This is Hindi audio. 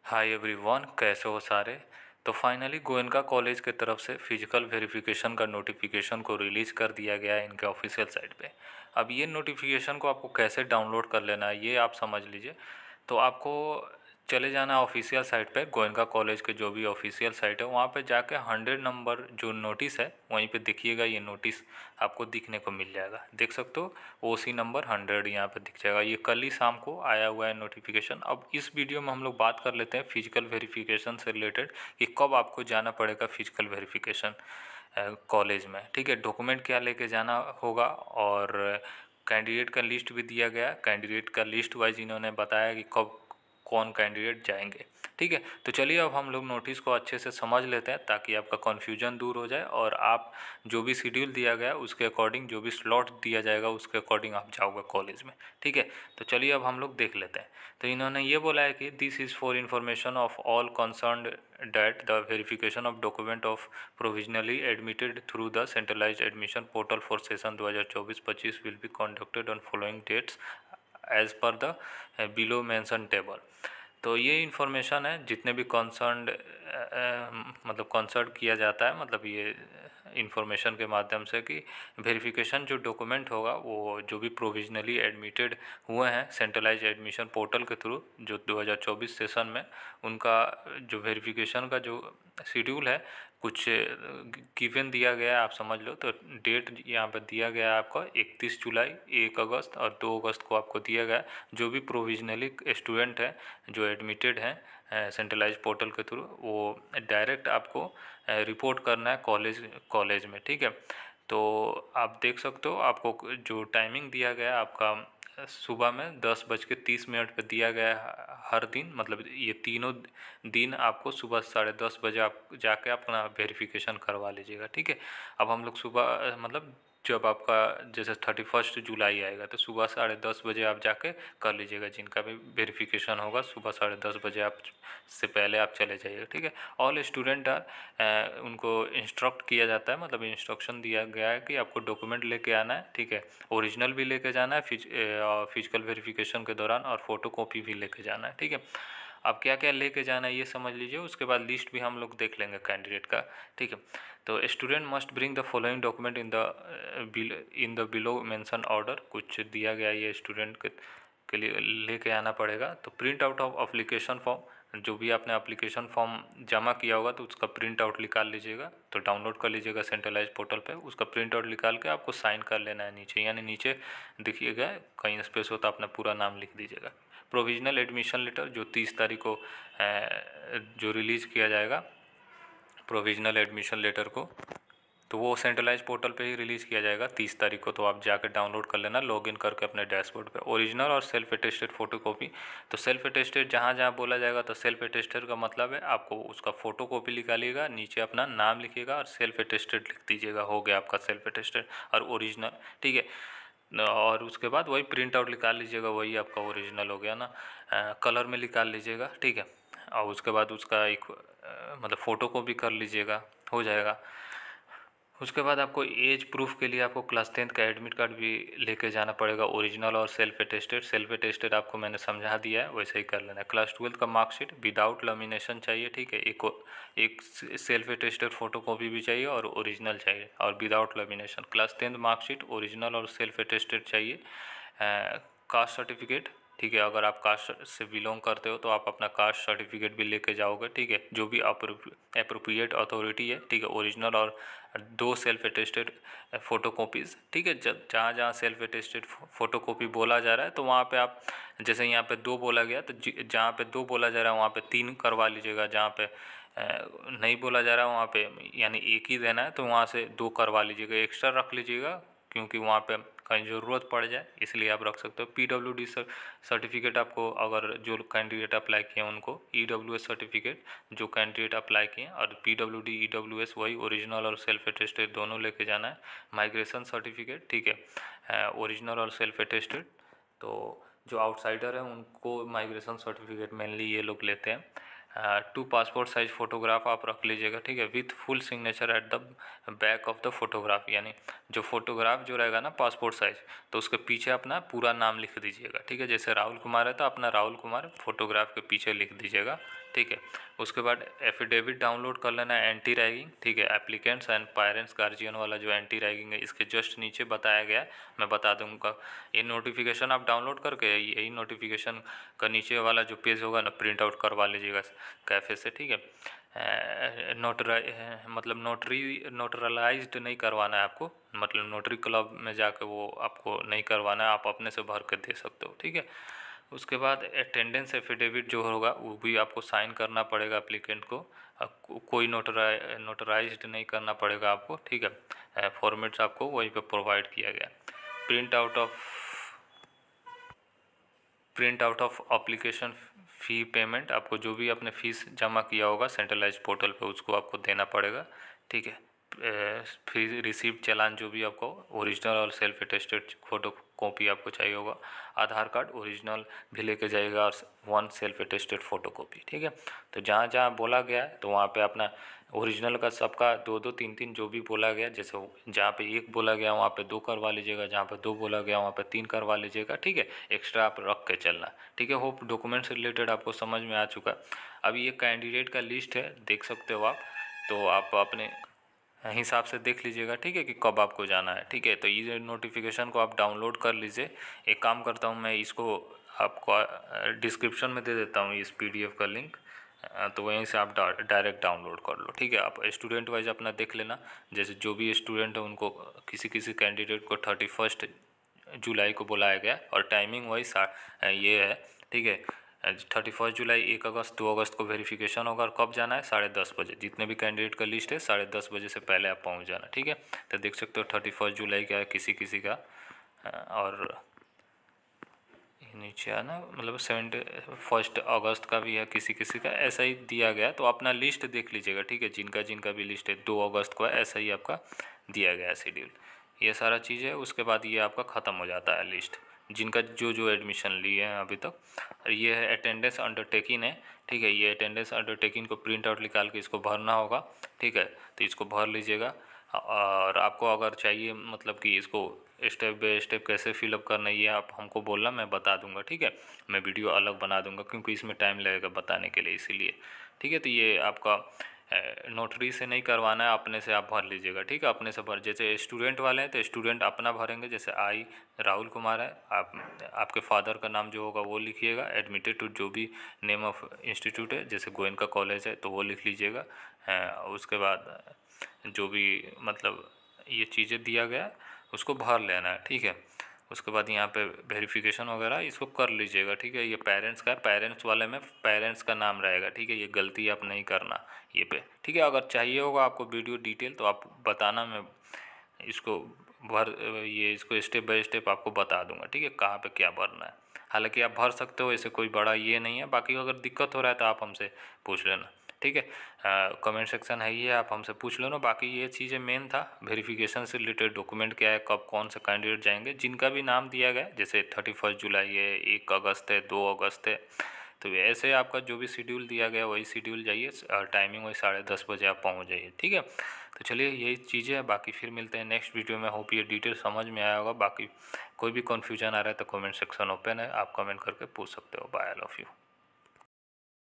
हाय एवरीवन, कैसे हो सारे। तो फाइनली गोयनका कॉलेज की तरफ से फिजिकल वेरिफिकेशन का नोटिफिकेशन को रिलीज़ कर दिया गया है इनके ऑफिशियल साइट पे। अब ये नोटिफिकेशन को आपको कैसे डाउनलोड कर लेना है ये आप समझ लीजिए। तो आपको चले जाना ऑफिशियल साइट पे, गोयनका कॉलेज के जो भी ऑफिशियल साइट है वहाँ पे जाके 100 नंबर जो नोटिस है वहीं पे देखिएगा। ये नोटिस आपको दिखने को मिल जाएगा, देख सकते हो। OC नंबर 100 यहाँ पे दिख जाएगा। ये कल ही शाम को आया हुआ है नोटिफिकेशन। अब इस वीडियो में हम लोग बात कर लेते हैं फिजिकल वेरिफिकेशन से रिलेटेड कि कब आपको जाना पड़ेगा फिजिकल वेरिफिकेशन कॉलेज में। ठीक है, डॉक्यूमेंट क्या लेके जाना होगा और कैंडिडेट का लिस्ट भी दिया गया। कैंडिडेट का लिस्ट वाइज इन्होंने बताया कि कब कौन कैंडिडेट जाएंगे। ठीक है, तो चलिए अब हम लोग नोटिस को अच्छे से समझ लेते हैं ताकि आपका कन्फ्यूजन दूर हो जाए और आप जो भी शेड्यूल दिया गया उसके अकॉर्डिंग, जो भी स्लॉट दिया जाएगा उसके अकॉर्डिंग आप जाओगे कॉलेज में। ठीक है, तो चलिए अब हम लोग देख लेते हैं। तो इन्होंने ये बोला है कि this is for information of all concerned that the verification of document of provisionally admitted through the centralized admission portal for session 2024-25 will be conducted on following dates as per the below mentioned table। तो ये इन्फॉर्मेशन है जितने भी कंसर्न्ड मतलब कंसर्न किया जाता है, मतलब ये इन्फॉर्मेशन के माध्यम से कि वेरिफिकेशन जो डॉक्यूमेंट होगा वो जो भी प्रोविजनली एडमिटेड हुए हैं सेंट्रलाइज एडमिशन पोर्टल के थ्रू जो 2024 सेशन में, उनका जो वेरिफिकेशन का जो शेड्यूल है कुछ गिवन दिया गया है, आप समझ लो। तो डेट यहाँ पर दिया गया है आपका 31 जुलाई, 1 अगस्त और 2 अगस्त को आपको दिया गया है। जो भी प्रोविजनली स्टूडेंट हैं जो एडमिटेड हैं सेंट्रलाइज पोर्टल के थ्रू, वो डायरेक्ट आपको रिपोर्ट करना है कॉलेज में। ठीक है, तो आप देख सकते हो आपको जो टाइमिंग दिया गया है आपका सुबह में 10:30 पे दिया गया है हर दिन। मतलब ये तीनों दिन आपको सुबह 10:30 आप जाके अपना वेरिफिकेशन करवा लीजिएगा। ठीक है, अब हम लोग सुबह मतलब जब आपका जैसे 31 जुलाई आएगा तो सुबह 10:30 आप जाके कर लीजिएगा। जिनका भी वेरिफिकेशन होगा सुबह 10:30 आप से पहले आप चले जाइएगा। ठीक है, ऑल स्टूडेंट आर उनको इंस्ट्रक्ट किया जाता है, मतलब इंस्ट्रक्शन दिया गया है कि आपको डॉक्यूमेंट लेके आना है। ठीक है, ओरिजिनल भी लेके जाना है फिजिकल वेरिफिकेशन के दौरान और फोटो कॉपी भी लेके जाना है। ठीक है, अब क्या क्या लेके जाना है ये समझ लीजिए, उसके बाद लिस्ट भी हम लोग देख लेंगे कैंडिडेट का। ठीक है, तो student must bring the following document in the below mention order. कुछ दिया गया ये स्टूडेंट के लिए लेके आना पड़ेगा। तो print out of application form, जो भी आपने एप्लीकेशन फॉर्म जमा किया होगा तो उसका प्रिंट आउट निकाल लीजिएगा। तो डाउनलोड कर लीजिएगा सेंट्रलाइज पोर्टल पे, उसका प्रिंट आउट निकाल के आपको साइन कर लेना है नीचे, यानी नीचे देखिएगा कहीं स्पेस हो तो अपना पूरा नाम लिख दीजिएगा। प्रोविजनल एडमिशन लेटर जो 30 तारीख को जो रिलीज़ किया जाएगा प्रोविजनल एडमिशन लेटर को, तो वो सेंट्रलाइज पोर्टल पे ही रिलीज़ किया जाएगा 30 तारीख को। तो आप जाकर डाउनलोड कर लेना लॉगिन करके अपने डैशबोर्ड पे। ओरिजिनल और सेल्फ अटेस्टेड फोटोकॉपी, तो सेल्फ अटेस्टेड जहाँ जहाँ बोला जाएगा तो सेल्फ अटेस्टेड का मतलब है आपको उसका फोटोकॉपी निकालिएगा, नीचे अपना नाम लिखिएगा और सेल्फ अटेस्टेड लिख दीजिएगा, हो गया आपका सेल्फ अटेस्टेड और ओरिजिनल। ठीक है, और उसके बाद वही प्रिंट आउट निकाल लीजिएगा, वही आपका ओरिजिनल हो गया ना। कलर में निकाल लीजिएगा। ठीक है, और उसके बाद उसका एक मतलब फ़ोटो को भी कर लीजिएगा, हो जाएगा। उसके बाद आपको एज प्रूफ के लिए आपको क्लास 10 का एडमिट कार्ड भी लेके जाना पड़ेगा, ओरिजिनल और सेल्फ अटेस्टेड। सेल्फ अटेस्टेड आपको मैंने समझा दिया है, वैसे ही कर लेना है। क्लास 12 का मार्कशीट विदाउट लेमिनेशन चाहिए। ठीक है, एक सेल्फ अटेस्टेड फोटो कॉपी भी चाहिए और ओरिजिनल चाहिए और without lamination. Class 10 marksheet, original और सेल्फ अटेस्टेड चाहिए। कास्ट सर्टिफिकेट, ठीक है, अगर आप कास्ट से बिलोंग करते हो तो आप अपना कास्ट सर्टिफिकेट भी लेके जाओगे। ठीक है, जो भी अप्रोप्रिएट अथॉरिटी है। ठीक है, ओरिजिनल और 2 सेल्फ अटेस्टेड फ़ोटो कॉपीज़। ठीक है, जहाँ जहाँ सेल्फ अटेस्टेड फ़ोटो कॉपी बोला जा रहा है तो वहाँ पे आप, जैसे यहाँ पे 2 बोला गया तो जहाँ पे 2 बोला जा रहा है वहाँ पे 3 करवा लीजिएगा। जहाँ पे नहीं बोला जा रहा है वहाँ पे यानी 1 ही देना है तो वहाँ से 2 करवा लीजिएगा, एक्स्ट्रा रख लीजिएगा क्योंकि वहाँ पे कहीं ज़रूरत पड़ जाए, इसलिए आप रख सकते हो। PWD सर्टिफिकेट आपको, अगर जो कैंडिडेट अप्लाई किए हैं उनको EWS सर्टिफिकेट जो कैंडिडेट अप्लाई किए हैं, और PWD EWS वही ओरिजिनल और सेल्फ अटेस्टेड दोनों लेके जाना है। माइग्रेशन सर्टिफिकेट, ठीक है, ओरिजिनल और सेल्फ अटेस्टेड। तो जो आउटसाइडर है उनको माइग्रेशन सर्टिफिकेट मेनली ये लोग लेते हैं। 2 पासपोर्ट साइज फ़ोटोग्राफ आप रख लीजिएगा, ठीक है, with full signature at the back of the photograph, यानी जो फोटोग्राफ जो रहेगा ना पासपोर्ट साइज, तो उसके पीछे अपना पूरा नाम लिख दीजिएगा, ठीक है। जैसे राहुल कुमार है तो अपना राहुल कुमार फोटोग्राफ के पीछे लिख दीजिएगा, ठीक है। उसके बाद एफिडेविट डाउनलोड कर लेना है एंटी रैगिंग, ठीक है, एप्लीकेंट्स एंड पेरेंट्स गार्जियन वाला जो एंटी रैगिंग है इसके जस्ट नीचे बताया गया है, मैं बता दूंगा। ये नोटिफिकेशन आप डाउनलोड करके यही नोटिफिकेशन का नीचे वाला जो पेज होगा ना प्रिंट आउट करवा लीजिएगा कैफ़े से, ठीक है। मतलब नोटरलाइज्ड नहीं करवाना है आपको, मतलब नोटरी क्लब में जाकर वो आपको नहीं करवाना है, आप अपने से भर कर दे सकते हो, ठीक है। उसके बाद अटेंडेंस एफिडेविट जो होगा वो भी आपको साइन करना पड़ेगा एप्लीकेंट को, कोई नोटराइज्ड नहीं करना पड़ेगा आपको, ठीक है। फॉर्मेट्स आपको वहीं पे प्रोवाइड किया गया। Print out of application fee payment, आपको जो भी आपने फ़ीस जमा किया होगा सेंट्रलाइज पोर्टल पे उसको आपको देना पड़ेगा, ठीक है। फी रिसीप्ट चालान जो भी आपको ओरिजिनल और सेल्फ अटेस्टेड फ़ोटो कॉपी आपको चाहिए होगा, आधार कार्ड ओरिजिनल भी लेके जाइएगा और 1 सेल्फ अटेस्टेड फ़ोटो कॉपी, ठीक है। तो जहाँ जहाँ बोला गया है तो वहाँ पे अपना ओरिजिनल का सबका 2-2 3-3 जो भी बोला गया, जैसे जहाँ पे 1 बोला गया वहाँ पे 2 करवा लीजिएगा, जहाँ पे 2 बोला गया वहाँ पे 3 करवा लीजिएगा, ठीक है। एक्स्ट्रा आप रख के चलना, ठीक है। होप डॉक्यूमेंट से रिलेटेड आपको समझ में आ चुका। अभी ये कैंडिडेट का लिस्ट है, देख सकते हो आप, तो आप अपने हिसाब से देख लीजिएगा, ठीक है, कि कब आपको जाना है, ठीक है। तो ये नोटिफिकेशन को आप डाउनलोड कर लीजिए। एक काम करता हूँ मैं इसको आपको डिस्क्रिप्शन में दे देता हूँ इस PDF का लिंक, तो वहीं से आप डायरेक्ट डाउनलोड कर लो, ठीक है। आप स्टूडेंट वाइज अपना देख लेना, जैसे जो भी स्टूडेंट है उनको किसी किसी कैंडिडेट को 31 जुलाई को बुलाया गया और टाइमिंग वाइज ये है, ठीक है। 31 जुलाई, 1 अगस्त, 2 अगस्त को वेरिफिकेशन होगा और कब जाना है 10:30 बजे। जितने भी कैंडिडेट का लिस्ट है 10:30 बजे से पहले आप पहुंच जाना, ठीक है। तो देख सकते हो 31 जुलाई का है किसी किसी का, और नीचे आना मतलब 1 अगस्त का भी है किसी किसी का, ऐसा ही दिया गया। तो अपना लिस्ट देख लीजिएगा, ठीक है, जिनका जिनका भी लिस्ट है 2 अगस्त को है, ऐसा ही आपका दिया गया है शेड्यूल। ये सारा चीज़ है। उसके बाद ये आपका ख़त्म हो जाता है लिस्ट, जिनका जो जो एडमिशन लिए हैं अभी तक। और ये है अटेंडेंस अंडरटेकिंग है, ठीक है। ये अटेंडेंस अंडरटेकिंग को प्रिंट आउट निकाल के इसको भरना होगा, ठीक है। तो इसको भर लीजिएगा। और आपको अगर चाहिए मतलब कि इसको स्टेप बाय स्टेप कैसे फिलअप करना है ये आप हमको बोलना, मैं बता दूंगा, ठीक है। मैं वीडियो अलग बना दूंगा क्योंकि इसमें टाइम लगेगा बताने के लिए, इसीलिए, ठीक है। तो ये आपका नोटरी से नहीं करवाना है, अपने से आप भर लीजिएगा, ठीक है। अपने से भर, जैसे स्टूडेंट वाले हैं तो स्टूडेंट अपना भरेंगे, जैसे आई राहुल कुमार है, आपके फादर का नाम जो होगा वो लिखिएगा, एडमिटेड टू जो भी नेम ऑफ इंस्टीट्यूट है, जैसे गोयनका कॉलेज है तो वो लिख लीजिएगा। उसके बाद जो भी मतलब ये चीज़ें दिया गया उसको भर लेना है, ठीक है। उसके बाद यहाँ पे वेरिफिकेशन वगैरह इसको कर लीजिएगा, ठीक है। ये पेरेंट्स का है, पेरेंट्स वाले में पेरेंट्स का नाम रहेगा, ठीक है। ये गलती आप नहीं करना ये पे, ठीक है। अगर चाहिए होगा आपको वीडियो डिटेल तो आप बताना, मैं इसको इसको स्टेप बाय स्टेप आपको बता दूंगा, ठीक है, कहाँ पे क्या भरना है। हालांकि आप भर सकते हो, ऐसे कोई बड़ा ये नहीं है। बाकी अगर दिक्कत हो रहा है तो आप हमसे पूछ लेना, ठीक है। कमेंट सेक्शन है ये, आप हमसे पूछ लेना। बाकी ये चीज़ें मेन था, वेरिफिकेशन से रिलेटेड डॉक्यूमेंट क्या है, कब कौन से कैंडिडेट जाएंगे, जिनका भी नाम दिया गया, जैसे 31 जुलाई है, 1 अगस्त है, 2 अगस्त है, तो ऐसे आपका जो भी शेड्यूल दिया गया वही शेड्यूल जाइए, टाइमिंग वही 10:30 बजे आप पहुंच जाइए, ठीक है। तो चलिए यही चीज़ें हैं, बाकी फिर मिलते हैं नेक्स्ट वीडियो में। होप ये डिटेल समझ में आया होगा। बाकी कोई भी कन्फ्यूजन आ रहा है तो कमेंट सेक्शन ओपन है, आप कमेंट करके पूछ सकते हो। Bye, I love you.